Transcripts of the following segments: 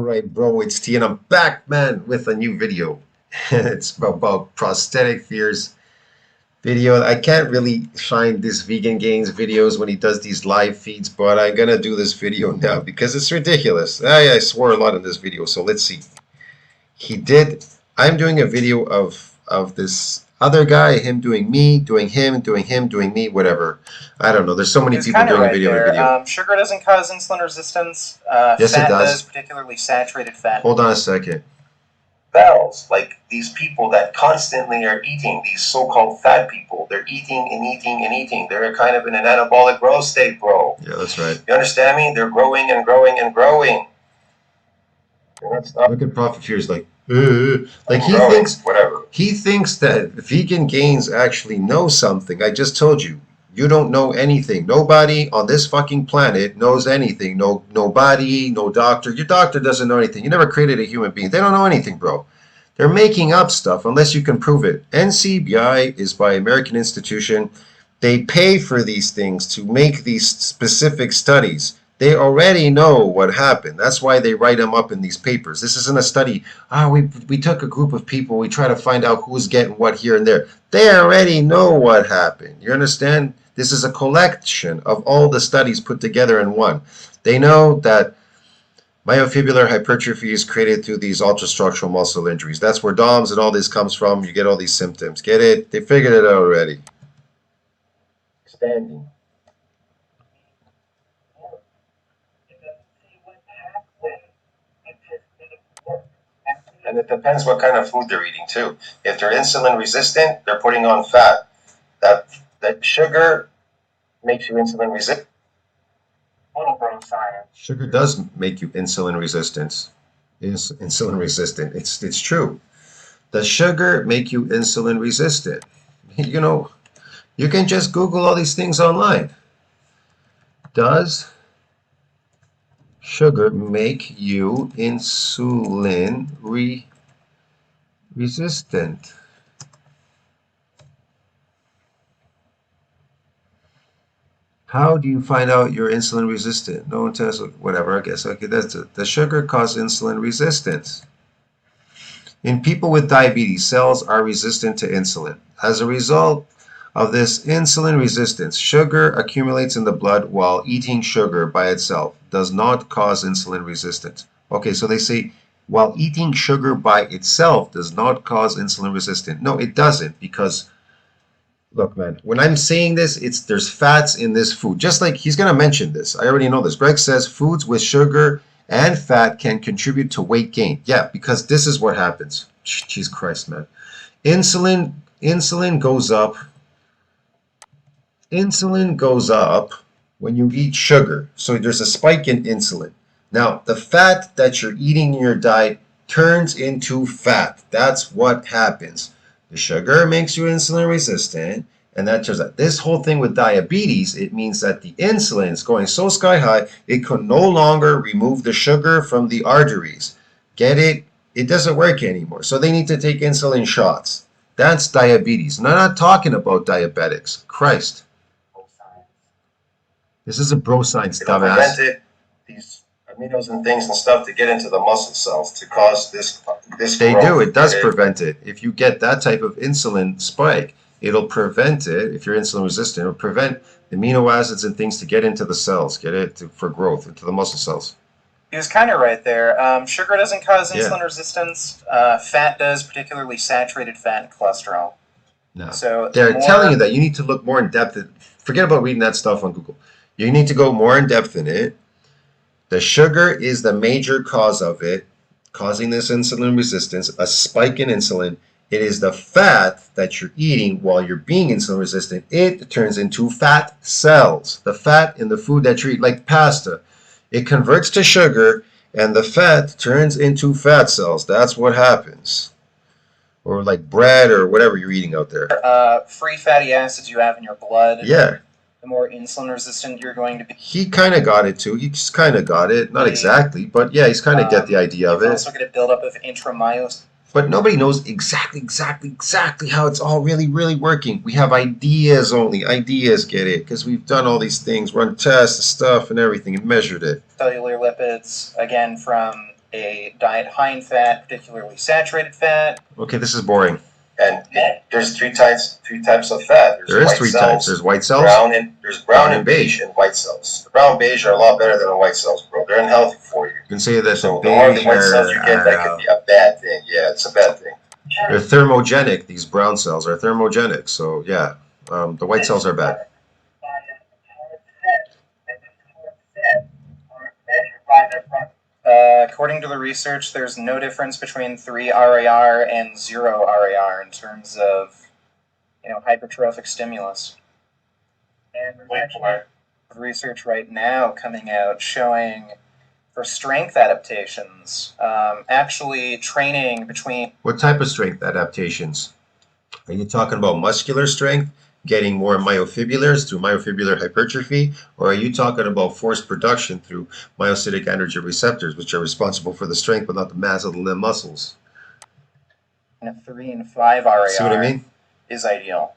Right, bro, it's T and I'm back, man, with a new video. It's about prosthetic fears video. I can't really find this Vegan Gains videos when he does these live feeds, but I'm gonna do this video now because it's ridiculous. I swore a lot in this video, so let's see. He did. I'm doing a video of this other guy, him doing me, doing him, doing him, doing me, whatever. I don't know. There's so many He was people kind of doing a right video in a there. video. Sugar doesn't cause insulin resistance. Yes, it Fat does, does. particularly saturated fat. Hold on a second. Cells, like these people that constantly are eating, these so-called fat people, they're eating and eating and eating. They're kind of in an anabolic growth state, bro. Yeah, that's right. You understand me? They're growing and growing and growing. Look at Prophet Fears like Whatever. He thinks that Vegan Gains actually knows something. I just told you. You don't know anything. Nobody on this fucking planet knows anything. Nobody, no doctor. Your doctor doesn't know anything. You never created a human being. They don't know anything, bro. They're making up stuff unless you can prove it. NCBI is by American institution. They pay for these things to make these specific studies. They already know what happened. That's why they write them up in these papers. This isn't a study. We took a group of people. We try to find out who's getting what here and there. They already know what happened. You understand? This is a collection of all the studies put together in one. They know that myofibular hypertrophy is created through these ultrastructural muscle injuries. That's where DOMS and all this comes from. You get all these symptoms. Get it? They figured it out already. Standing. And it depends what kind of food they're eating too. If they're insulin resistant, they're putting on fat. That sugar makes you insulin resistant. Total bro science. Sugar does make you insulin resistant. Insulin resistant. It's true. Does sugar make you insulin resistant? You know, you can just Google all these things online. Does sugar make you insulin resistant? How do you find out you're insulin resistant? No one tells you, whatever, I guess. Okay, that's it. Does sugar cause insulin resistance? In people with diabetes, cells are resistant to insulin. As a result of this insulin resistance, sugar accumulates in the blood while eating sugar by itself does not cause insulin resistance. Okay, so they say while eating sugar by itself does not cause insulin resistance. No, it doesn't, because look, man, when I'm saying this, there's fats in this food. Just like he's going to mention this. I already know this. Greg says foods with sugar and fat can contribute to weight gain. Yeah, because this is what happens. Jesus Christ, man. Insulin goes up. Insulin goes up when you eat sugar. So there's a spike in insulin. Now, the fat that you're eating in your diet turns into fat. That's what happens. The sugar makes you insulin resistant, and that turns out this whole thing with diabetes, it means that the insulin is going so sky high, it can no longer remove the sugar from the arteries. Get it? It doesn't work anymore. So they need to take insulin shots. That's diabetes. And I'm not talking about diabetics. Christ. This is a bro science, dumbass. Prevented these aminos and things and stuff to get into the muscle cells to cause this They growth. do. It does prevent it. If you get that type of insulin spike, it'll prevent it. If you're insulin resistant, it'll prevent amino acids and things to get into the cells, for growth into the muscle cells. He was kind of right there. Sugar doesn't cause insulin resistance. Fat does, particularly saturated fat and cholesterol. No. So they're telling you that you need to look more in depth. Forget about reading that stuff on Google. You need to go more in depth in it. The sugar is the major cause of it, causing this insulin resistance, a spike in insulin. It is the fat that you're eating while you're being insulin resistant. It turns into fat cells. The fat in the food that you eat, like pasta, it converts to sugar, and the fat turns into fat cells. That's what happens. Or like bread or whatever you're eating out there. Free fatty acids you have in your blood. Yeah. The more insulin resistant you're going to be. He kind of got it too. He's kind of got it. Not exactly, but yeah, he's kind of get the idea of it. You're also going to build up of intramyosin. But nobody knows exactly how it's all really working. We have ideas only. Ideas, get it? Because we've done all these things, run tests, stuff, and everything, and measured it. Cellular lipids, again, from a diet high in fat, particularly saturated fat. Okay, this is boring. And there's three types of fat. There is white three cells, types. There's white cells. There's brown and beige and white cells. The brown beige are a lot better than the white cells, bro. They're unhealthy for you. You can say that So the the more beige white cells you get, that could be a bad thing. Yeah, it's a bad thing. they're thermogenic. These brown cells are thermogenic. So yeah, the white cells are bad. According to the research, there's no difference between 3 RAR and 0 RAR in terms of, hypertrophic stimulus. And there's actually research right now coming out showing for strength adaptations, actually training between... What type of strength adaptations? Are you talking about muscular strength, getting more myofibrillars through myofibular hypertrophy, or are you talking about force production through myocytic androgen receptors, which are responsible for the strength but not the mass of the limb muscles? 3 and 5 RAR See what I mean? is ideal.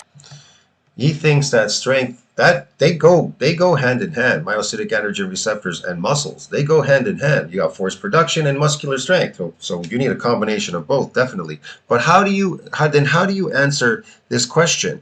He thinks that strength, that they go hand in hand. Myocytic androgen receptors and muscles, they go hand in hand. You got force production and muscular strength, so you need a combination of both, definitely. But how do you answer this question?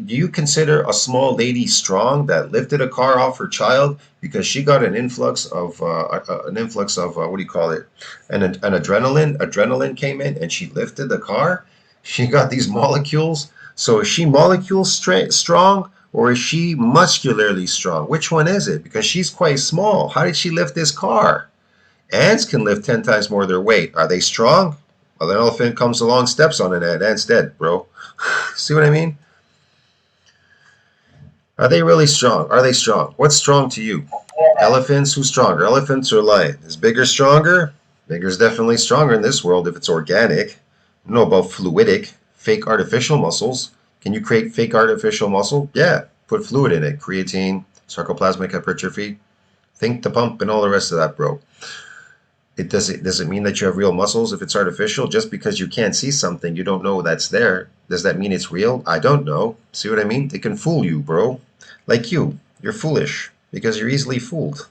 Do you consider a small lady strong that lifted a car off her child because she got an influx of what do you call it? An adrenaline. Adrenaline came in and she lifted the car. She got these molecules. So is she molecule strong or is she muscularly strong? Which one is it? Because she's quite small. How did she lift this car? Ants can lift 10 times more their weight. Are they strong? Well, an elephant comes along, steps on an ant. Ant's dead, bro. See what I mean? Are they really strong? Are they strong? What's strong to you? Elephants? Who's stronger? Elephants or lion? Is bigger stronger? Bigger's definitely stronger in this world if it's organic. You know about fluidic. Fake artificial muscles. Can you create fake artificial muscle? Yeah, put fluid in it. Creatine, sarcoplasmic hypertrophy, think the pump and all the rest of that, bro. Does it mean that you have real muscles if it's artificial? Just because you can't see something, you don't know that's there. Does that mean it's real? I don't know. See what I mean? They can fool you, bro. Like you're foolish because you're easily fooled.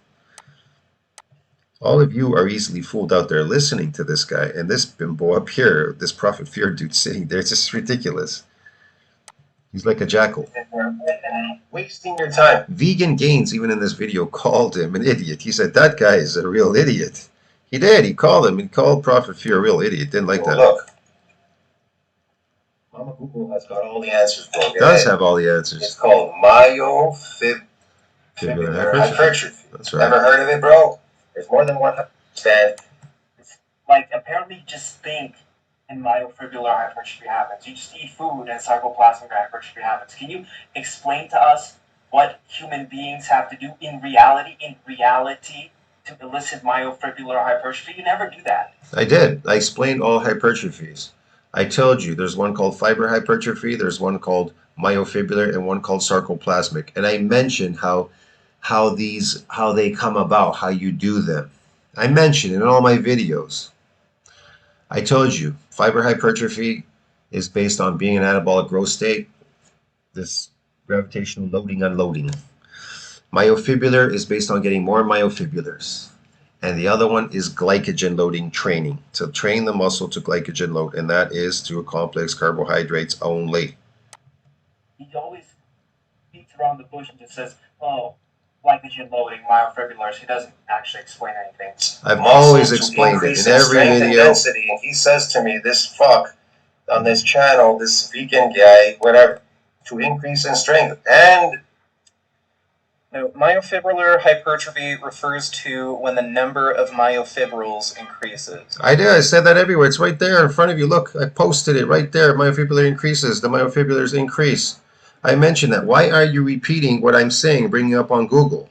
All of you are easily fooled out there listening to this guy, and this bimbo up here, this Prophet Fear dude sitting there, it's just ridiculous. He's like a jackal. Wasting your time. Vegan Gains, even in this video, called him an idiot. He said, that guy is a real idiot. He did. He called him. He called Prophet Fear a real idiot. Didn't like that. Look. Mama Google has got all the answers, bro. It does have all the answers. It's called myofibrillary hypertrophy. That's right. Ever heard of it, bro? There's more than one stand. Like, apparently just think and myofibrillar hypertrophy happens. You just eat food and sarcoplasmic hypertrophy happens. Can you explain to us what human beings have to do in reality to elicit myofibrillar hypertrophy? You never do that. I did. I explained all hypertrophies. I told you there's one called fiber hypertrophy, there's one called myofibrillar, and one called sarcoplasmic. And I mentioned how they come about, how you do them. I mentioned in all my videos. I told you fiber hypertrophy is based on being an anabolic growth state, this gravitational loading unloading. Myofibrillar is based on getting more myofibrillars. And the other one is glycogen loading training, to train the muscle to glycogen load, and that is through complex carbohydrates only. He always beats around the bush and just says, oh, glycogen loading, myofibrillars. He doesn't actually explain anything. I've always explained it in every video. Density, and he says to me, this fuck on this channel, this vegan guy, whatever, to increase in strength. And No, myofibrillar hypertrophy refers to when the number of myofibrils increases. I did. I said that everywhere. It's right there in front of you. Look, I posted it right there. Myofibrillar increases. The myofibrillars increase. I mentioned that. Why are you repeating what I'm saying, bringing up on Google?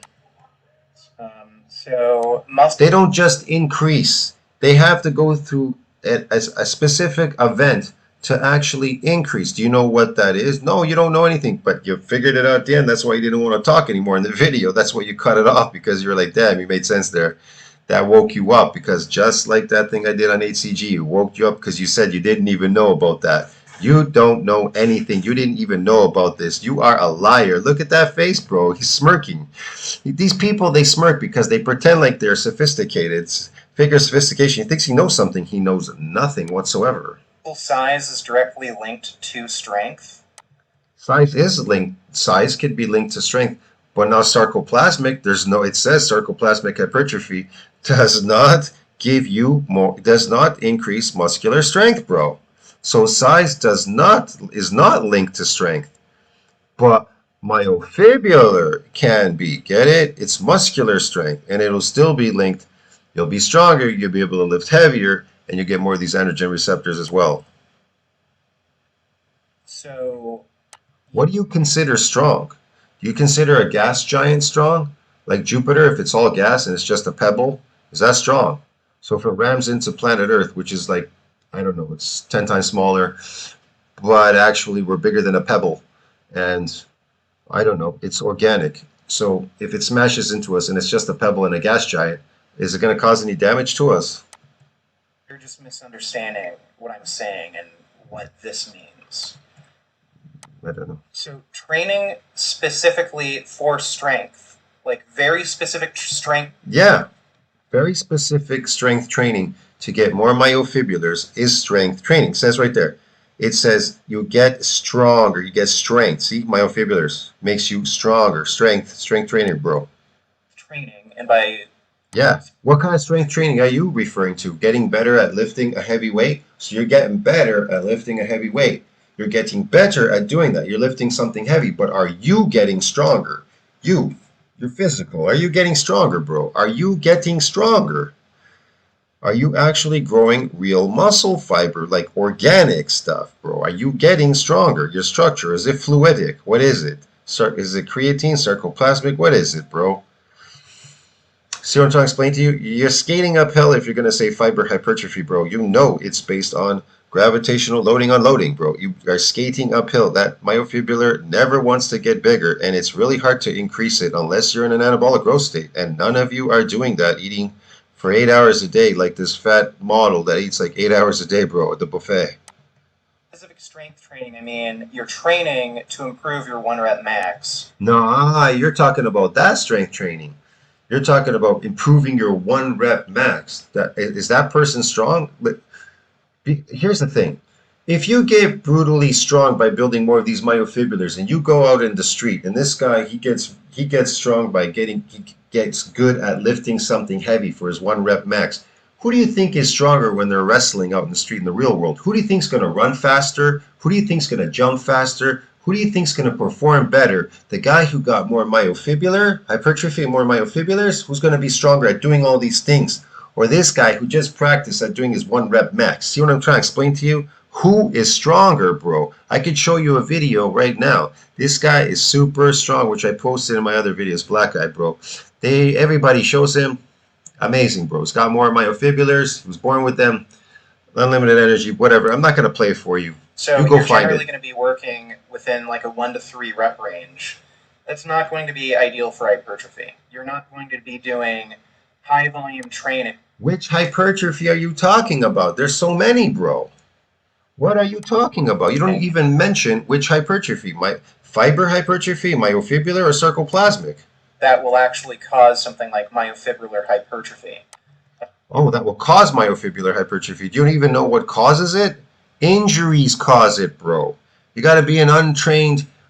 They don't just increase. They have to go through a specific event to actually increase. Do you know what that is? No, you don't know anything, but you figured it out at the end. That's why you didn't want to talk anymore in the video. That's why you cut it off, because you're like, damn, you made sense there. That woke you up, because just like that thing I did on HCG, it woke you up because you said you didn't even know about that. You don't know anything. You didn't even know about this. You are a liar. Look at that face, bro. He's smirking. These people, they smirk because they pretend like they're sophisticated. Figure sophistication. He thinks he knows something. He knows nothing whatsoever. Size is directly linked to strength. Size could be linked to strength, but now sarcoplasmic, it says sarcoplasmic hypertrophy does not does not increase muscular strength, bro. So size is not linked to strength, but myofibular can be. Get it? It's muscular strength, and it'll still be linked. You'll be stronger, you'll be able to lift heavier, and you get more of these androgen receptors as well. So, what do you consider strong? Do you consider a gas giant strong? Like Jupiter, if it's all gas and it's just a pebble, is that strong? So if it rams into planet Earth, which is like, I don't know, it's 10 times smaller, but actually we're bigger than a pebble, and I don't know, it's organic. So if it smashes into us and it's just a pebble and a gas giant, is it going to cause any damage to us? you're just misunderstanding what I'm saying and what this means. I don't know. So training specifically for strength, like very specific strength. Yeah, very specific strength training to get more myofibulars is strength training. It says right there. It says you get stronger, you get strength. See, myofibulars makes you stronger. Strength training, bro. Training, and by Yeah. What kind of strength training are you referring to? Getting better at lifting a heavy weight? So you're getting better at lifting a heavy weight. You're getting better at doing that. You're lifting something heavy, but are you getting stronger? You're physical. Are you getting stronger, bro? Are you getting stronger? Are you actually growing real muscle fiber, like organic stuff, bro? Are you getting stronger? Your structure, is it fluidic? What is it? Is it creatine, sarcoplasmic? What is it, bro? See what I'm trying to explain to you? You're skating uphill if you're going to say fiber hypertrophy, bro. You know it's based on gravitational loading unloading, bro. You are skating uphill. That myofibular never wants to get bigger, and it's really hard to increase it unless you're in an anabolic growth state, and none of you are doing that, eating for 8 hours a day like this fat model that eats like 8 hours a day, bro, at the buffet. specific strength training, I mean you're training to improve your 1 rep max. No, you're talking about that strength training. You're talking about improving your 1 rep max. Is that person strong? Here's the thing. If you get brutally strong by building more of these myofibulars, and you go out in the street, and this guy, he gets strong by he gets good at lifting something heavy for his 1 rep max. Who do you think is stronger when they're wrestling out in the street in the real world? Who do you think is going to run faster? Who do you think is going to jump faster? Who do you think is going to perform better? The guy who got more myofibular hypertrophy and more myofibulars, who's going to be stronger at doing all these things? Or this guy who just practiced at doing his 1 rep max? See what I'm trying to explain to you? Who is stronger, bro? I could show you a video right now. This guy is super strong, which I posted in my other videos. Black guy, bro. Everybody shows him. Amazing, bro. He's got more myofibulars. He was born with them. Unlimited energy, whatever. I'm not going to play it for you. So You go you're find generally it. going to be working within like a 1 to 3 rep range. That's not going to be ideal for hypertrophy. You're not going to be doing high volume training. Which hypertrophy are you talking about? There's so many, bro. What are you talking about? You don't even mention which hypertrophy. Fiber hypertrophy, myofibular, or sarcoplasmic? That will actually cause something like myofibular hypertrophy. Oh, that will cause myofibular hypertrophy. Do you even know what causes it? Injuries cause it, bro. You got to be an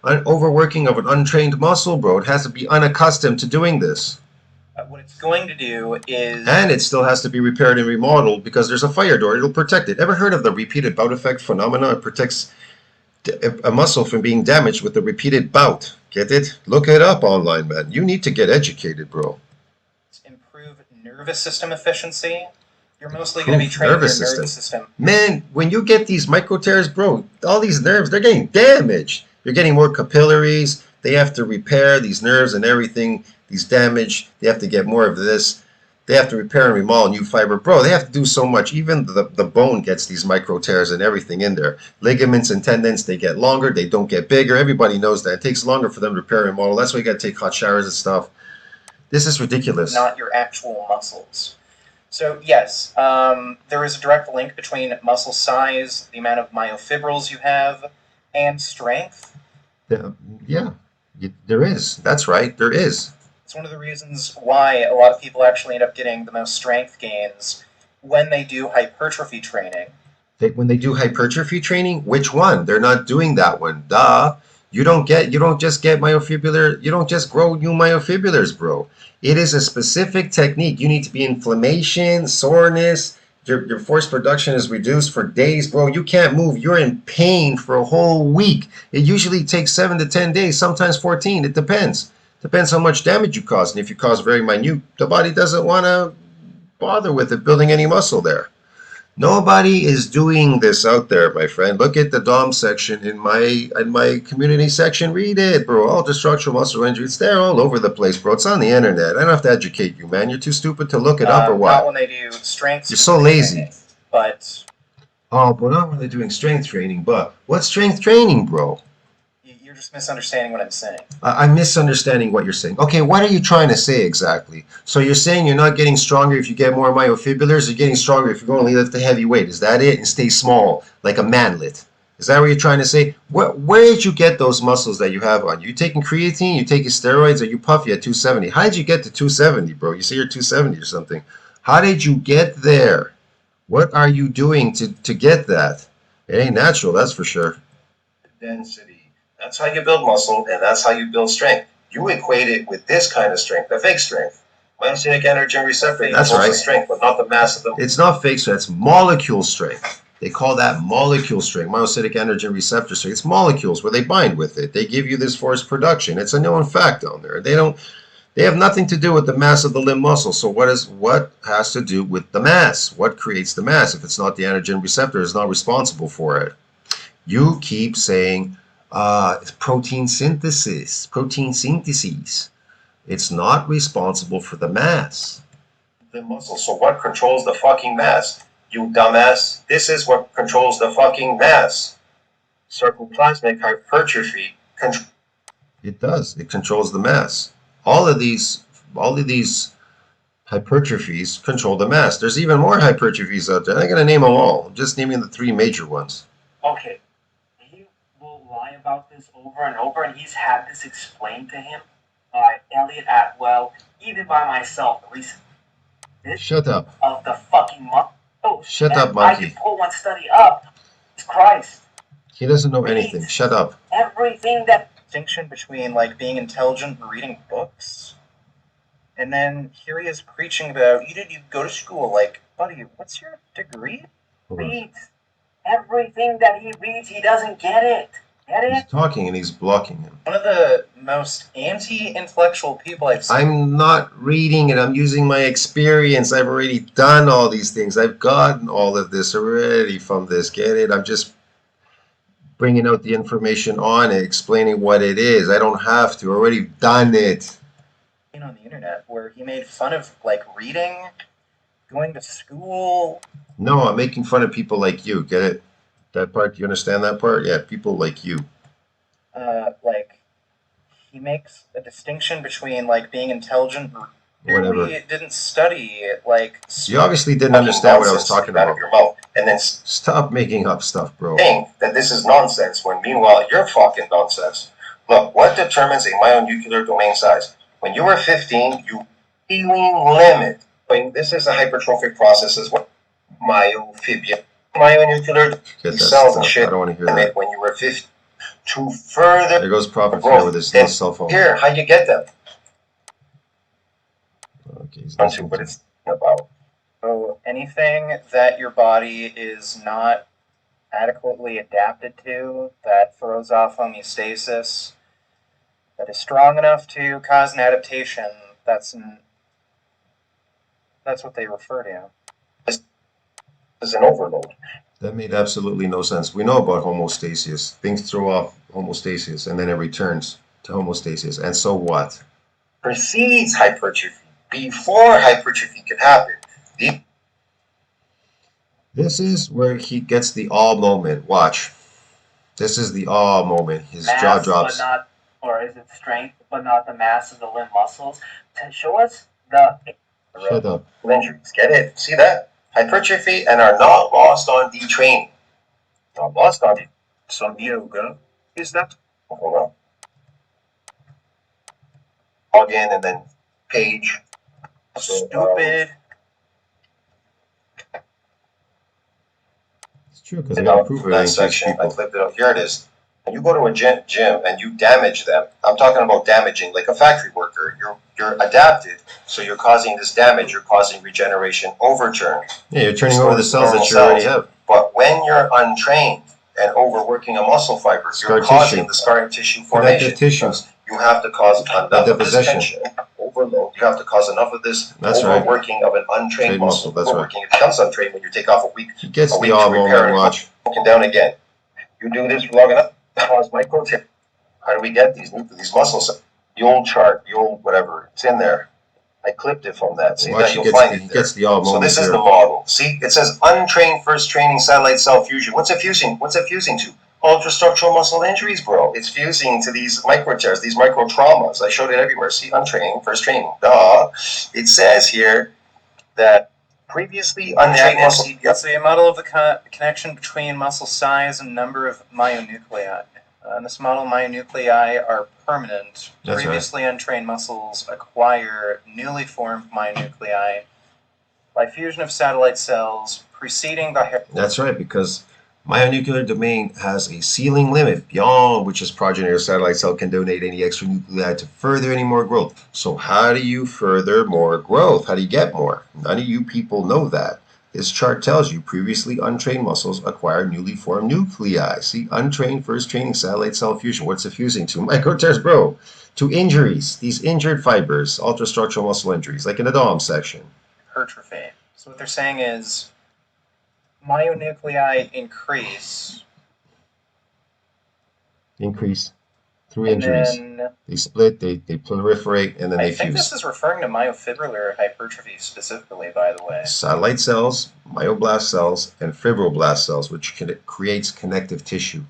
overworking of an untrained muscle, bro. It has to be unaccustomed to doing this. What it's going to do is... And it still has to be repaired and remodeled because there's a fire door. It'll protect it. Ever heard of the repeated bout effect phenomena? It protects a muscle from being damaged with a repeated bout. Get it? Look it up online, man. You need to get educated, bro. improve nervous system efficiency. You're mostly going to be training your nervous system. Man, when you get these micro tears, bro, all these nerves, they're getting damaged. You're getting more capillaries. They have to repair these nerves and everything, these damage. They have to get more of this. They have to repair and remodel new fiber. Bro, they have to do so much. Even the bone gets these micro tears and everything in there. Ligaments and tendons, they get longer. They don't get bigger. Everybody knows that. It takes longer for them to repair and remodel. That's why you got to take hot showers and stuff. This is ridiculous. Not your actual muscles. So yes, there is a direct link between muscle size, the amount of myofibrils you have, and strength. Yeah, there is. That's right. There is. It's one of the reasons why a lot of people actually end up getting the most strength gains when they do hypertrophy training. When they do hypertrophy training, which one? They're not doing that one. Duh. You don't just get myofibular, you don't just grow new myofibulars, bro. It is a specific technique. You need to be inflammation, soreness, your force production is reduced for days, bro. You can't move. You're in pain for a whole week. It usually takes 7 to 10 days, sometimes 14. It depends. Depends how much damage you cause. And if you cause very minute, the body doesn't want to bother with it building any muscle there. Nobody is doing this out there, my friend. Look at the DOM section in my community section. Read it, bro. All the structural muscle injury. It's there all over the place, bro. It's on the internet. I don't have to educate you, man. You're too stupid to look it up or Not what? when they do strength. You're so lazy. training, but Oh, but not when they're doing strength training. But what's strength training, bro? you're just misunderstanding what I'm saying. I'm misunderstanding what you're saying. Okay, what are you trying to say exactly? So you're saying you're not getting stronger if you get more myofibulars, you're getting stronger if you only lift a heavy weight. Is that it? And stay small, like a manlet. Is that what you're trying to say? Where did you get those muscles that you have on? You taking creatine, you taking steroids, or you puffy at 270? How did you get to 270, bro? You say you're 270 or something. How did you get there? What are you doing to get that? It ain't natural, that's for sure. Density. That's how you build muscle, and that's how you build strength. You equate it with this kind of strength, the fake strength. Myostatic androgen receptor That's equals right. the strength, but not the mass of the. It's not fake strength, it's molecule strength. They call that molecule strength, myostatic androgen receptor strength. It's molecules where they bind with it. They give you this force production. It's a known fact down there. They have nothing to do with the mass of the limb muscle. So what has to do with the mass? What creates the mass? If it's not the androgen receptor, it's not responsible for it. You keep saying protein synthesis. It's not responsible for the mass. The muscle. So what controls the fucking mass? You dumbass. This is what controls the fucking mass. Sarcoplasmic hypertrophy controls. It does. It controls the mass. All of these hypertrophies control the mass. There's even more hypertrophies out there. I'm not gonna name them all. I'm just naming the 3 major ones. Okay, he will lie about this over and over, and he's had this explained to him by Elliot Atwell, even by myself recently. Shut up. Of the fucking muscle. Shut And up, monkey. I can pull one study up. Jesus Christ. He doesn't know anything. Shut up. Everything that Distinction between like being intelligent and reading books, and then here he is preaching about you go to school. Like, buddy, what's your degree? reads, everything that he reads, he doesn't get it. Get He's it? talking and he's blocking him. One of the most anti-intellectual people I've seen. I'm not reading it. I'm using my experience. I've already done all these things. I've gotten all of this already from this. Get it? I'm just bringing out the information on it, explaining what it is. I don't have to. Already done it. On the internet where he made fun of like reading, going to school. No, I'm making fun of people like you. Get it? That part? Do you understand that part? Yeah, people like you. Like he makes a distinction between like being intelligent. Whatever. He didn't study like. You obviously didn't understand what I was talking out of about. your mouth, and then Stop making up stuff, bro. saying that this is nonsense when meanwhile you're fucking nonsense. Look, what determines a myonuclear domain size? When you were 15, you healing limit. When this is a hypertrophic process as well. Myofibia, myonuclear Get that cells stuff. and shit. I don't want to hear limit that. when you were 15. To further There goes Prophet growth. here with his Then little cell phone. here, how you get them? Okay, he's Onto listening what to- it's about. So anything that your body is not adequately adapted to, that throws off homeostasis, that is strong enough to cause an adaptation, that's what they refer to. This is an overload. That made absolutely no sense. We know about homeostasis. Things throw off homeostasis and then it returns to homeostasis. And so what? Precedes hypertrophy. Before hypertrophy can happen. This is where he gets the awe moment. Watch. This is the awe moment. His jaw mass, drops. but not, or is it strength, but not the mass of the limb muscles, to show us the Shut up. Injuries. Get it? See that? Hypertrophy and are not lost on detraining. Not lost on some yoga. Is that? Hold on. Log in and then page. Stupid. It's true because I And got out proof from of it that in case section, I people. clipped it up. Here it is. When you go to a gym and you damage them, I'm talking about damaging like a factory worker. You're adapted, so you're causing this damage. You're causing regeneration, overturn. Yeah, you're turning Restore over the the cells normal that you already cells. have. But when you're untrained and overworking a muscle fiber, Scar you're causing tissue. the scar tissue Connective formation. tissue. Because you have to cause enough of this deposition. tension, overload. You have to cause enough of this That's right. overworking of an untrained Trained muscle, muscle. that's right. Overworking. It becomes untrained when you take off a week. He gets A the week awe to repair moment. it. Watch. Broken down again. You do this for long enough, cause micro tear. How do we get these muscles? The old chart, the old whatever, it's in there. I clipped it from that. See Watch. that He you'll gets find the, it he there. gets the awe So moment. this is there. the model. See, it says untrained first training satellite cell fusion. What's it fusing? What's it fusing to? Ultrastructural muscle injuries, bro. It's fusing to these micro tears, these micro traumas. I showed it everywhere. See, untrained first training. Duh. It says here that previously untrained muscle. Yep. It's a model of the connection between muscle size and number of myonuclei. In this model, myonuclei are permanent. That's Previously untrained muscles acquire newly formed myonuclei by fusion of satellite cells preceding the... That's right, because myonuclear domain has a ceiling limit beyond which its progenitor satellite cell can donate any extra nuclei to further any more growth. So how do you further more growth? How do you get more? None of you people know that. This chart tells you previously untrained muscles acquire newly formed nuclei. See, untrained first training satellite cell fusion. What's it fusing to? Micro tears, bro. To injuries. These injured fibers, ultrastructural muscle injuries, like in the DOM section. hypertrophy. So what they're saying is myonuclei increase Increase through and injuries. then They split, they proliferate, and then I they think fuse. this is referring to myofibrillar hypertrophy specifically, by the way. Satellite cells, myoblast cells, and fibroblast cells, which creates connective tissue.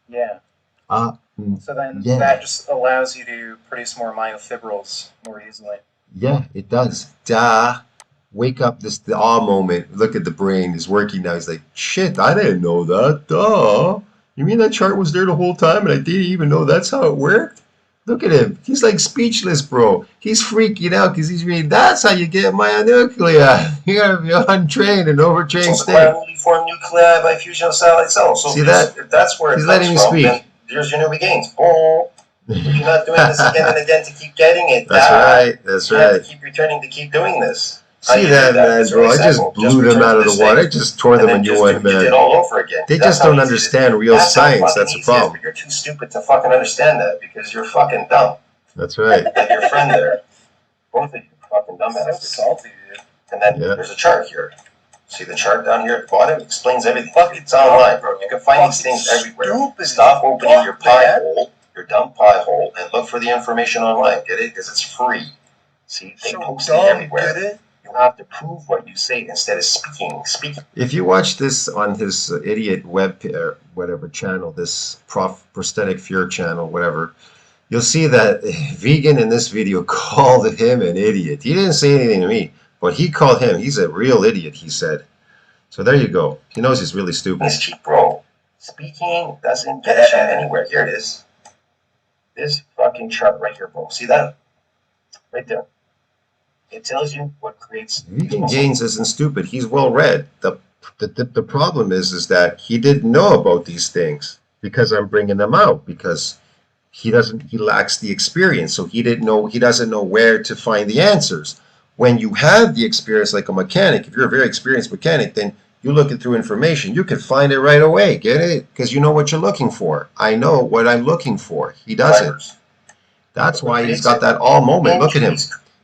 Yeah. So then Yeah. that just allows you to produce more myofibrils more easily. Yeah, it does. Duh. Wake up, the awe moment. Look at the brain is working now. He's like, shit, I didn't know that. Duh. You mean that chart was there the whole time and I didn't even know that's how it worked? Look at him. He's like speechless, bro. He's freaking out because he's reading, that's how you get myonuclei. You gotta be untrained and overtrained So acquire state. newly formed nuclei by fusion of satellite cells. So See if that? if that's where it He's comes letting me from, speak. then there's your new gains. Oh, you're not doing this again and again to keep getting it. That's right. That's You have right. to keep returning to keep doing this. How See you that, do that? man, It's bro? really I just simple. blew return them out to of the this water. I thing, just tore and them then a new just one, do it man. all over again. They That's just how don't easy it is. understand real That's how science. fucking That's the easy it is, problem. but you're too stupid to fucking understand that because you're fucking dumb. That's right. Like your friend there. Both of you fucking So dumbasses. salty, dude. And then Yeah. there's a chart here. See the chart down here at the bottom? It explains everything. It's online, bro. You can find these things everywhere. Stupid. Stop opening your pie man. hole, your dumb pie hole, and look for the information online. Get it? Because it's free. See, they post it everywhere. You have to prove what you say instead of speaking. If you watch this on his idiot web whatever channel, this prosthetic fear channel, whatever, you'll see that Vegan in this video called him an idiot. He didn't say anything to me, but he called him. He's a real idiot, he said. So there you go. He knows he's really stupid. It's cheap, bro. Speaking doesn't get you anywhere. Here it is. This fucking chart right here, bro. See that? Right there. It tells you what creates. Vegan Gains isn't stupid. He's well read. The problem is that he didn't know about these things because I'm bringing them out because he lacks the experience, so he doesn't know where to find the answers. When you have the experience like a mechanic, if you're a very experienced mechanic, then you look it through information. You can find it right away. Get it? Because you know what you're looking for. I know what I'm looking for. He doesn't. That's why he's got that all moment. Look at him.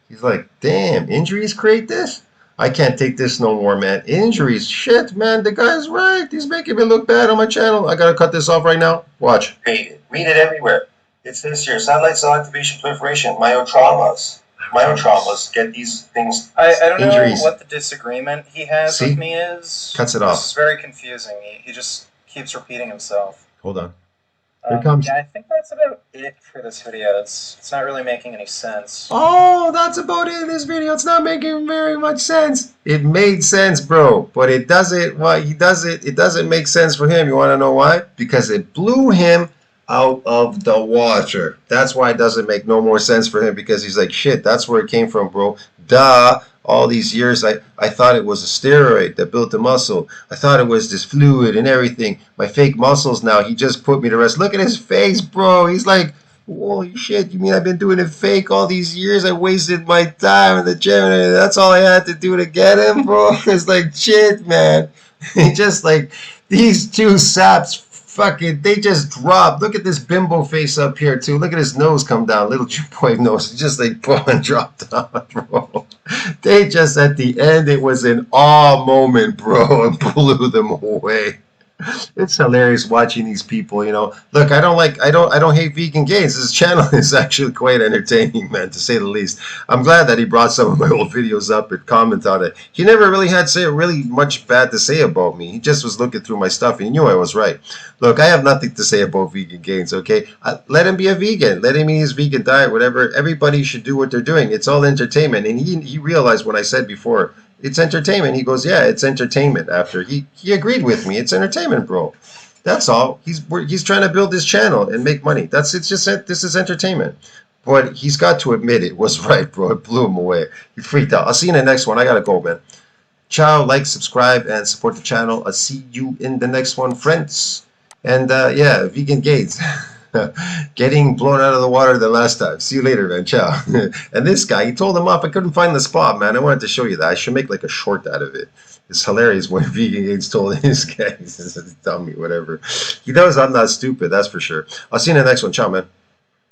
He's like, damn, injuries create this? I can't take this no more, man. Injuries, shit, man. The guy's right. He's making me look bad on my channel. I gotta cut this off right now. Watch. Read it everywhere. It says here, satellite cell activation proliferation, myotraumas. Myotraumas get these things. I don't Injuries. know what the disagreement he has See? with me is. Cuts it This off. is very confusing. He just keeps repeating himself. Hold on. Here it comes. Yeah, I think that's about it for this video. It's not really making any sense. Oh, that's about it in this video. It's not making very much sense. It made sense, bro, but it doesn't. Why he does it? It doesn't make sense for him. You want to know why? Because it blew him out of the water. That's why it doesn't make no more sense for him, because he's like, shit, that's where it came from, bro. Duh. All these years, I thought it was a steroid that built the muscle. I thought it was this fluid and everything. My fake muscles now. He just put me to rest. Look at his face, bro. He's like, holy shit, you mean I've been doing it fake all these years? I wasted my time in the gym and that's all I had to do to get him, bro? It's like, shit, man. He just like, these two saps, fucking, they just dropped. Look at this bimbo face up here, too. Look at his nose come down. Little boy nose. Just like, boom, and dropped down, bro. They just, at the end, it was an awe moment, bro, and blew them away. It's hilarious watching these people, you know. Look, I don't hate Vegan Gains. This channel is actually quite entertaining, man, to say the least. I'm glad that he brought some of my old videos up and comment on it. He never really had really much bad to say about me. He just was looking through my stuff and he knew I was right. Look, I have nothing to say about Vegan Gains, okay? Let him be a vegan. Let him eat his vegan diet, whatever. Everybody should do what they're doing. It's all entertainment. And he realized when I said before, it's entertainment. He goes, yeah, it's entertainment. After he agreed with me, it's entertainment, bro. That's all. He's trying to build his channel and make money. It's just this is entertainment. But he's got to admit it was right, bro. It blew him away. He freaked out. I'll see you in the next one. I gotta go, man. Ciao. Like, subscribe, and support the channel. I'll see you in the next one, friends. And yeah, Vegan Gains. Getting blown out of the water the last time. See you later, man. Ciao. And this guy, he told him off. I couldn't find the spot, man. I wanted to show you that. I should make like a short out of it. It's hilarious when Vegan Gains told this guy. He says, tell me, whatever. He knows I'm not stupid, that's for sure. I'll see you in the next one. Ciao, man.